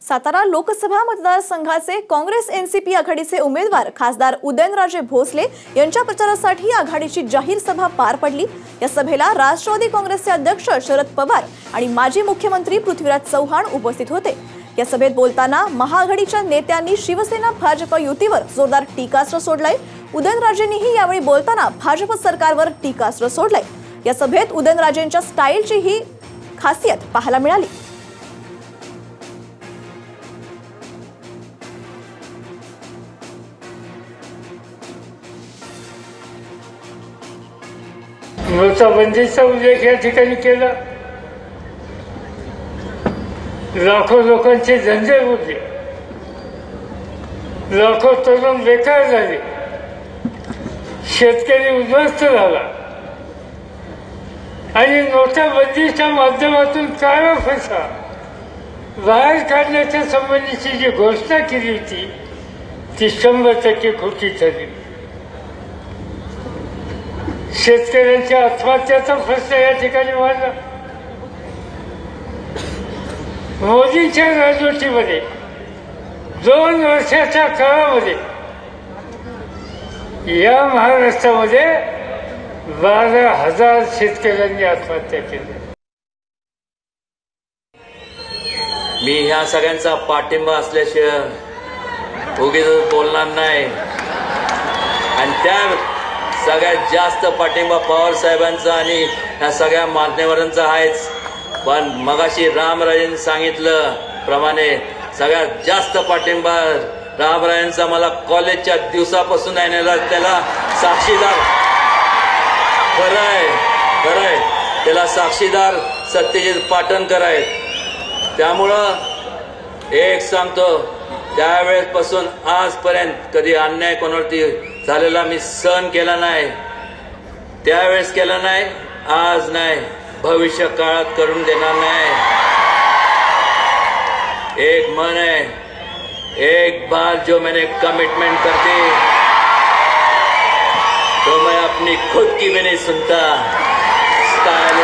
सातारा लोकसभा मतदारसंघाचे काँग्रेस एनसीपी आघाडीचे उमेदवार खासदार उदयनराजे भोसले यांच्या प्रचारासाठी आघाडीची जाहीर सभा पार पडली। या सभेला राष्ट्रवादी काँग्रेसचे अध्यक्ष शरद पवार आणि माजी मुख्यमंत्री पृथ्वीराज चव्हाण उपस्थित होते। या सभेत बोलताना महाआघाडीच्या नेत्यांनी शिवसेना भाजप युतीवर जोरदार टीकास्त्र सोडलंय। उदयनराजेंनीही यावेळी बोलताना भाजप सरकारवर टीकास्त्र सोडलंय। या सभेत उदयनराजेंच्या स्टाईलची ही खासियत पाहायला मिळाली। नोटाबंदीचा उल्लेख या ठिकाणी केला। लाखो लोकांचे धंदे उडले, लाखो तरुण बेकार झाले, शेतकरी उद्ध्वस्त झाला आणि नोटाबंदीच्या माध्यमातून काळा पैसा बाहेर काढण्याच्या संबंधीची जी घोषणा केली होती ती 100% खोटी ठरली। शेतकऱ्यांच्या आत्महत्याचा प्रश्न या ठिकाणी वाढला। मोदींच्या राजवटीमध्ये 2 वर्षाच्या काळामध्ये या महाराष्ट्रामध्ये 12,000 शेतकऱ्यांनी आत्महत्या केली। मी ह्या सगळ्यांचा पाठिंबा असल्याशिवाय उगीच बोलणार नाही आणि त्या सगळ्यात जास्त पाठिंबा पवार साहेबांचा आणि ह्या सगळ्या मान्यवरांचा आहेच। पण मगाशी रामराजेंनी सांगितलं प्रमाणे सगळ्यात जास्त पाठिंबा रामराजेंचा मला कॉलेजच्या दिवसापासून आहे। त्याला साक्षीदार खरंय त्याला साक्षीदार सत्यजित पाटणकर आहेत। त्यामुळं एक सांगतो, त्यावेळेपासून आजपर्यंत कधी अन्याय कोणावरती झालेला मी सहन केला नाही। त्यावेळेस केला नाही, आज नाही, भविष्य काळात करून देणार नाही। एक मन है, एक बार जो मैंने कमिटमेंट कर दी तो मैं अपनी खुद की भी नहीं सुनता। स्टाइल